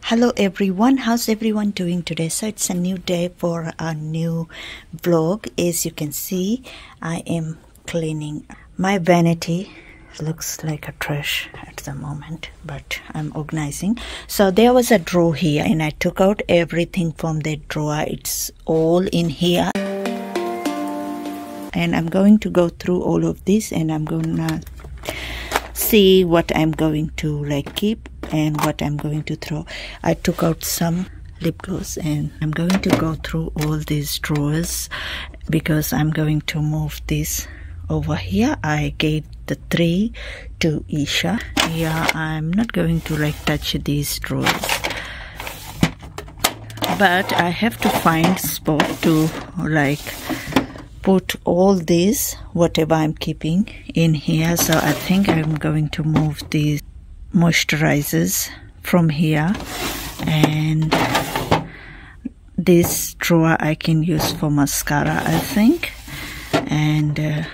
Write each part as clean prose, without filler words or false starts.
Hello everyone, how's everyone doing today? So it's a new day for a new vlog. As you can see, I am cleaning my vanity. Looks like a trash at the moment, but I'm organizing. So there was a drawer here and I took out everything from that drawer. It's all in here and I'm going to go through all of this and I'm gonna see what I'm going to keep and what I'm going to throw. I took out some lip gloss and I'm going to go through all these drawers because I'm going to move this over here. I gave the 3 to Isha. Yeah, I'm not going to touch these drawers, but I have to find spot to put all this whatever I'm keeping in here. So I think I'm going to move these moisturizers from here, and this drawer I can use for mascara, I think, and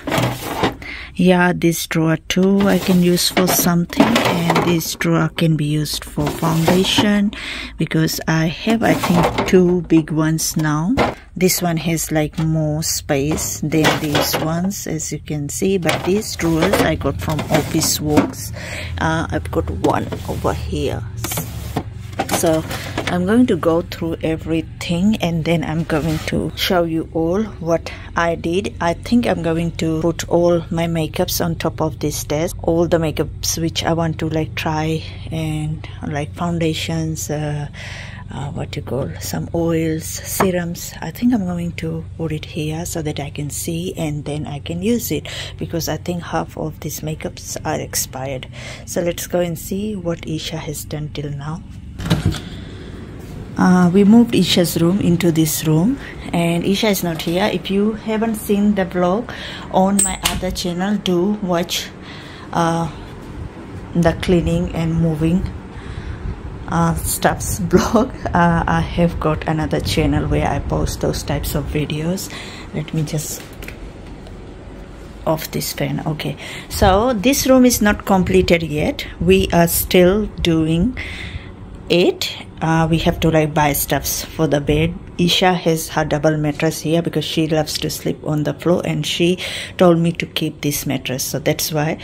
yeah, this drawer too I can use for something, and this drawer can be used for foundation because I have, I think, 2 big ones now. This one has more space than these ones, as you can see, but these drawers I got from Office Works. I've got one over here. So I'm going to go through everything and then I'm going to show you all what I did. I think I'm going to put all my makeups on top of this desk, all the makeups which I want to try, and foundations, what you call, some oils, serums. I think I'm going to put it here so that I can see and then I can use it, because I think half of these makeups are expired. So let's go and see what Isha has done till now. We moved Isha's room into this room and Isha is not here. If you haven't seen the vlog on my other channel, do watch the cleaning and moving stuffs vlog. I have got another channel where I post those types of videos. Let me just off this fan. Okay, so this room is not completed yet. We are still doing it. We have to buy stuffs for the bed. Isha has her double mattress here because she loves to sleep on the floor, and she told me to keep this mattress, so that's why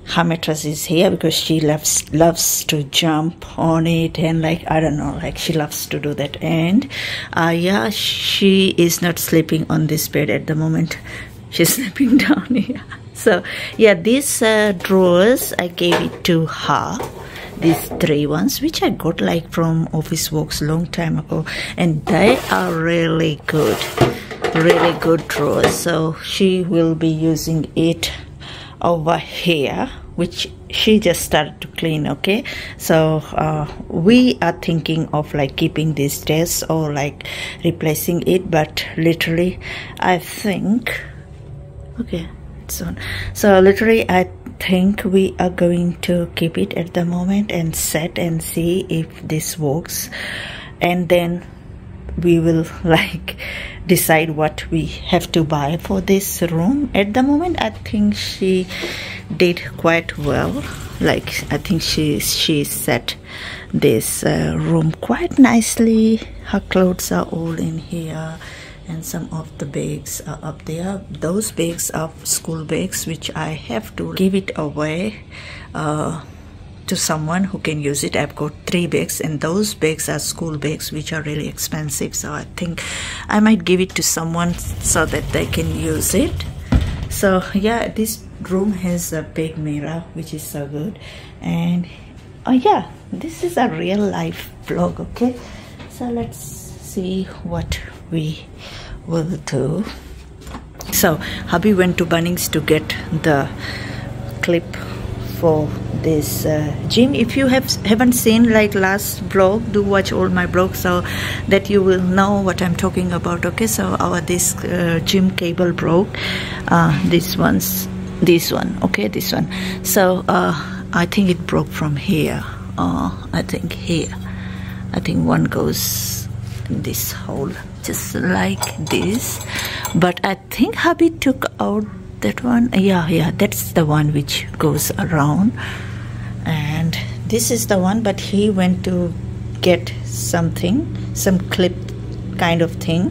her mattress is here, because she loves to jump on it and I don't know, she loves to do that. And yeah, she is not sleeping on this bed at the moment. She's sleeping down here. So yeah, these drawers I gave it to her, these 3 ones which I got from Office Works long time ago, and they are really good drawers. So she will be using it over here, which she just started to clean. Okay, so we are thinking of keeping this desk or replacing it, but literally I think, okay, it's on. So literally I think we are going to keep it at the moment and set and see if this works, and then we will decide what we have to buy for this room. At the moment I think she did quite well. I think she set this room quite nicely. Her clothes are all in here and some of the bags are up there. Those bags are school bags which I have to give it away to someone who can use it. I've got 3 bags and those bags are school bags which are really expensive, so I think I might give it to someone so that they can use it. So yeah, this room has a big mirror which is so good. And oh yeah, this is a real life vlog. Okay, so let's see what we will do. So hubby went to Bunnings to get the clip for this gym. If you haven't seen last vlog, do watch all my vlogs so that you will know what I'm talking about. Okay, so this gym cable broke. This one, okay, this one. So I think it broke from here. I think here. I think one goes in this hole, just like this. But I think hubby took out that one. Yeah, that's the one which goes around, and this is the one, but he went to get something, some clip kind of thing,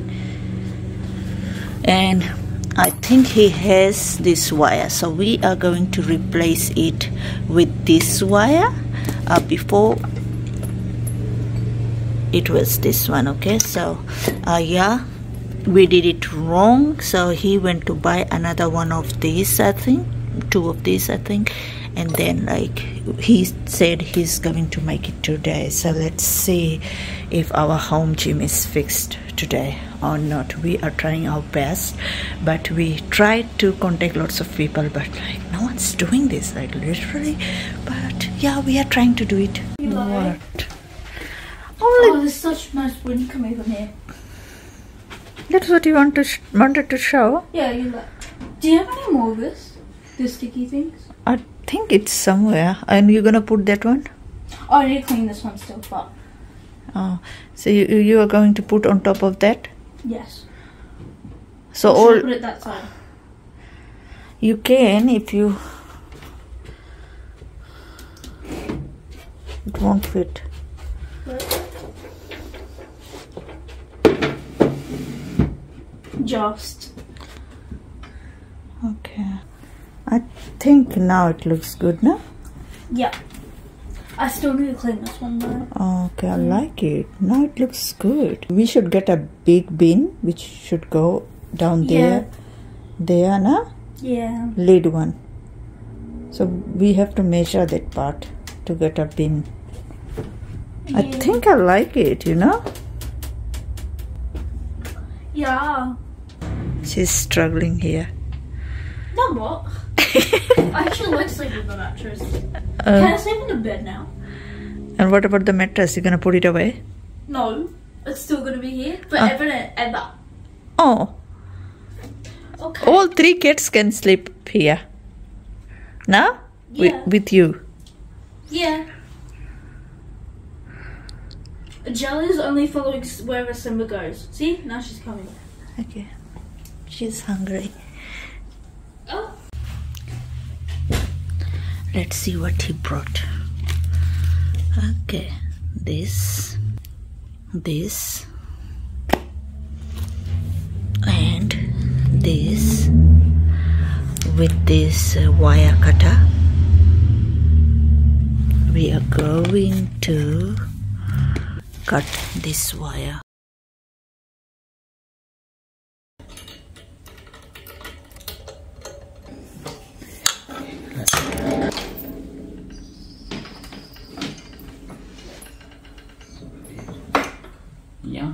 and I think he has this wire, so we are going to replace it with this wire. Before it was this one. Okay, so yeah, we did it wrong, so he went to buy another one of these, I think 2 of these, I think, and then like he said he's going to make it today. So let's see if our home gym is fixed today or not. We are trying our best, but we tried to contact lots of people, but like no one's doing this, like literally. But yeah, we are trying to do it. What? Oh, there's such nice wind coming from here. That's what you wanted to show? Yeah, you like. Do you have any more of this? The sticky things? I think it's somewhere. And you're gonna put that one? Oh, I need to clean this one still, but... Oh, so you are going to put on top of that? Yes. So all... put it that side? You can if you... It won't fit. Just. Okay. I think now it looks good, no? Yeah. I still need to clean this one though. Okay, I like it. Now it looks good. We should get a big bin which should go down there. Yeah. There, na? Yeah. Lid one. So we have to measure that part to get a bin. Yeah. I think I like it, you know? Yeah. She's struggling here. No, what? I actually like sleeping on the mattress. Can I sleep on the bed now? And what about the mattress? You're gonna put it away? No. It's still gonna be here forever and ever. Oh. Okay. All 3 kids can sleep here. Now? Yeah. With you. Yeah. Jelly's only following wherever Simba goes. See? Now she's coming. Okay. She's hungry. Oh. Let's see what he brought. Okay. This. And this. With this wire cutter. We are going to cut this wire. Yeah,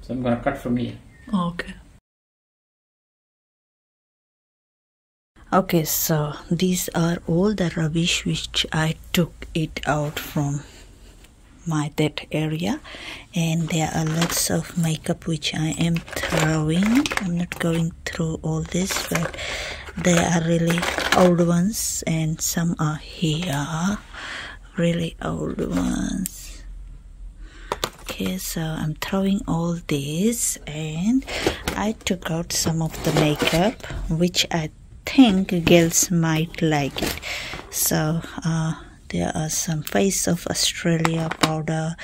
so I'm gonna cut from here. Okay. Okay, so these are all the rubbish which I took it out from that area, and there are lots of makeup which I am throwing. I'm not going through all this, but there are really old ones and some are here, really old ones. Okay, so I'm throwing all this, and I took out some of the makeup which I think girls might like it. So there are some Face of Australia powder.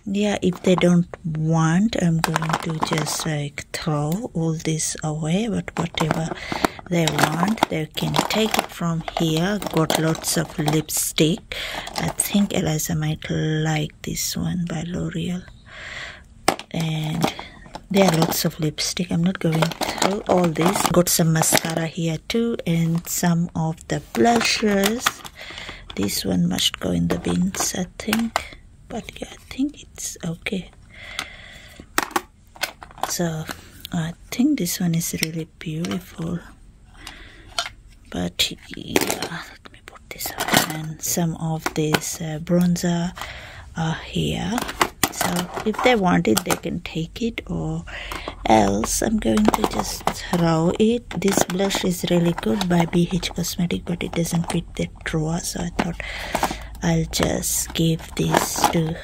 Yeah, if they don't want, I'm going to just like throw all this away, but whatever they want, they can take it from here. Got lots of lipstick. I think Eliza might like this one by L'Oreal, and there are lots of lipstick. I'm not going through all this. Got some mascara here too, and some of the blushes. This one must go in the bins, I think. But yeah, I think it's okay. So I think this one is really beautiful. But yeah, let me put this up. And some of this bronzer are here. So if they want it, they can take it, or else I'm going to just throw it. This blush is really good by BH Cosmetic, but it doesn't fit the drawer, so I thought I'll just give this to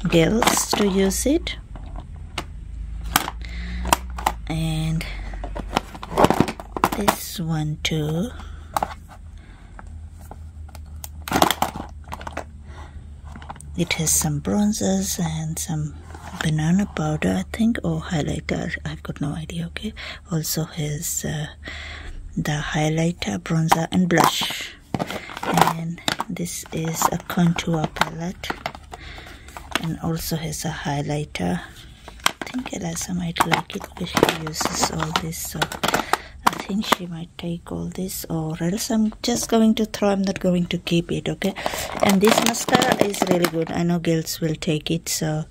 girls to use it. And this one too. it has some bronzers and some banana powder, I think, or highlighter. I've got no idea. Okay. Also has the highlighter, bronzer, and blush. And this is a contour palette, and also has a highlighter. I think Eliza might like it because she uses all this, so I think she might take all this, or else I'm just going to throw. I'm not going to keep it. Okay. And this mascara is really good. I know girls will take it, so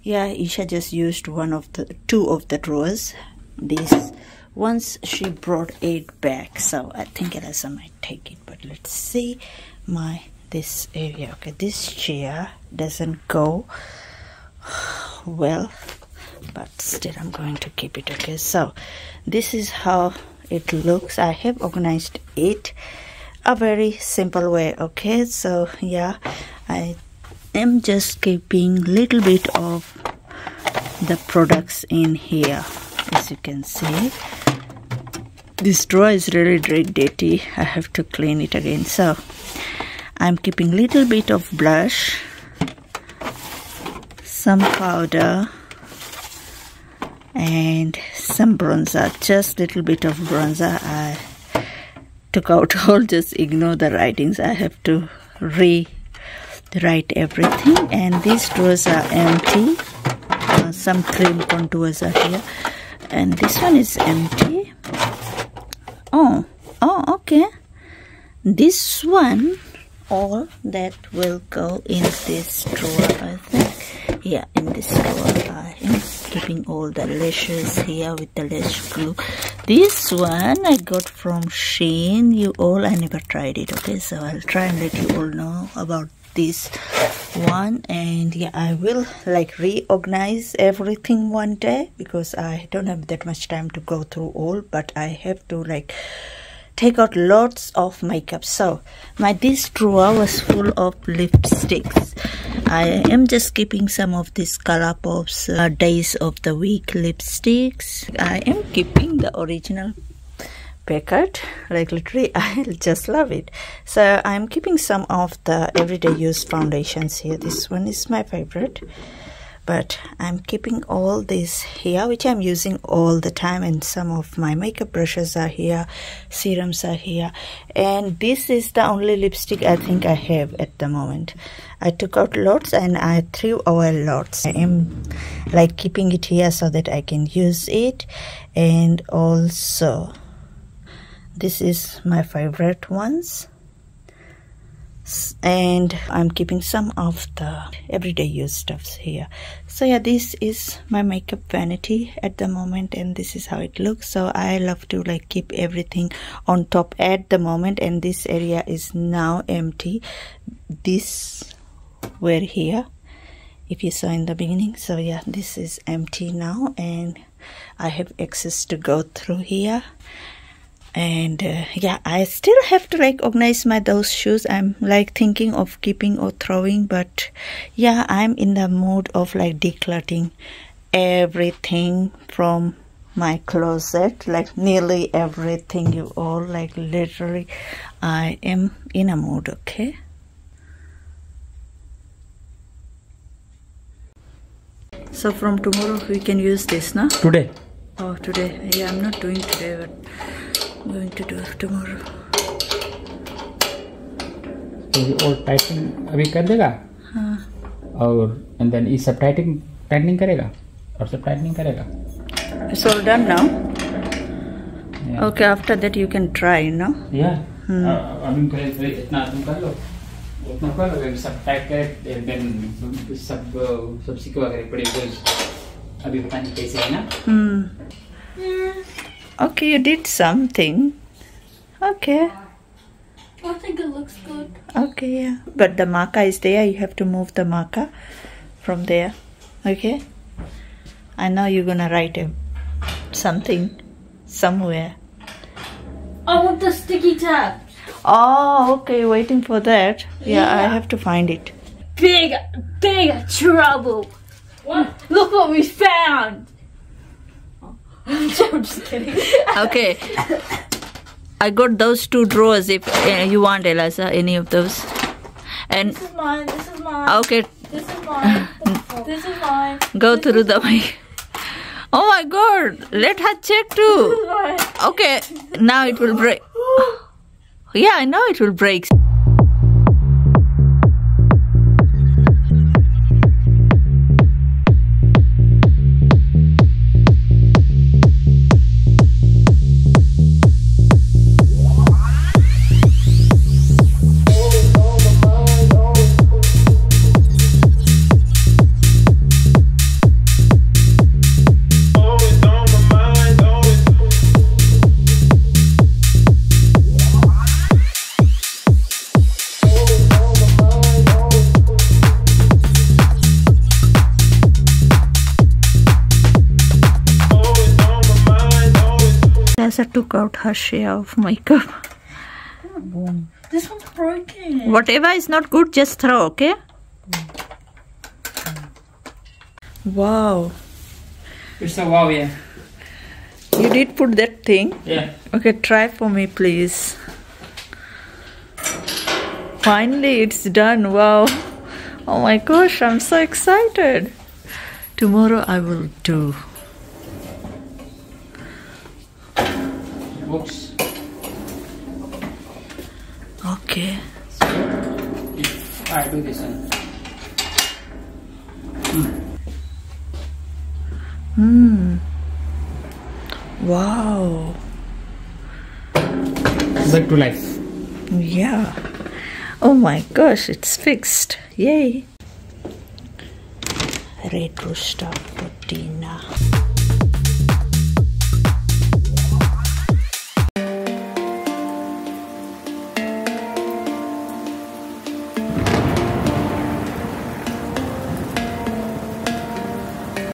yeah, Isha just used two of the drawers. These once she brought 8 back, so I think Eliza might take it. But let's see this area. Okay, this chair doesn't go well, but still I'm going to keep it. Okay, so this is how it looks. I have organized it a very simple way. Okay, so yeah, I am just keeping little bit of the products in here. As you can see, this drawer is really dirty. I have to clean it again. So I'm keeping little bit of blush, some powder, and some bronzer. Just little bit of bronzer. I took out all, just ignore the writings. I have to rewrite everything. And these drawers are empty. Some cream contours are here, and this one is empty. Oh, okay. This one, all that will go in this drawer, I think. Yeah, in this drawer. I am keeping all the lashes here with the lash glue. This one I got from Shein. I never tried it. Okay, so I'll try and let you all know about this one. And yeah, I will reorganize everything one day because I don't have that much time to go through all, but I have to take out lots of makeup. So this drawer was full of lipsticks. I am just keeping some of these Colourpop's days of the week lipsticks. I am keeping the original packet, literally I just love it. So I'm keeping some of the everyday use foundations here. This one is my favorite, but I'm keeping all this here, which I'm using all the time, and some of my makeup brushes are here, serums are here, and this is the only lipstick I think I have at the moment. I took out lots and I threw away lots. I am keeping it here so that I can use it. And also this is my favorite ones, and I'm keeping some of the everyday use stuffs here. So yeah, this is my makeup vanity at the moment, and this is how it looks. So I love to keep everything on top at the moment, and this area is now empty. This were here if you saw in the beginning. So yeah, this is empty now, and I have access to go through here. And yeah, I still have to organize those shoes. I'm thinking of keeping or throwing, but yeah, I'm in the mood of decluttering everything from my closet, nearly everything, you all, literally I am in a mood. Okay, so from tomorrow we can use this, no? Today. Oh, today. Yeah, I'm not doing today, but I'm going to do it tomorrow. तो और tightening अभी कर देगा, हाँ. और and then ये सब tightening करेगा और सब टाइटनिंग करेगा. It's all done now. Yeah. Okay, after that you can try, no? Yeah. अभी पहले इतना तुम कर लो, उतना कर लो, सब टाइट कर, then सब सीखवा करे पड़े कुछ. अभी पता नहीं कैसे है ना. Okay, you did something. Okay. I think it looks good. Okay, yeah. But the marker is there. You have to move the marker from there. Okay. I know you're gonna write something somewhere. I want the sticky tab. Oh, okay. Waiting for that. Yeah, I have to find it. Big trouble. What? Look what we found. I'm just kidding. Okay. I got those 2 drawers if you want, Eliza, any of those. And This is mine. This is mine. okay, This is mine. This is mine. go through the mic. Oh my god, let her check too. This is mine. Okay, now it will break. Yeah, I know it will break. I took out her share of makeup. This one's broken. Whatever is not good, just throw, okay? Wow. It's a wow, yeah. You did put that thing? Yeah. Okay, try for me, please. Finally, it's done. Wow. Oh my gosh, I'm so excited. Tomorrow I will do. Books. Okay. So, if I do this one. Wow. Back to life. Yeah. Oh my gosh, it's fixed. Yay. Retro stuff for dinner.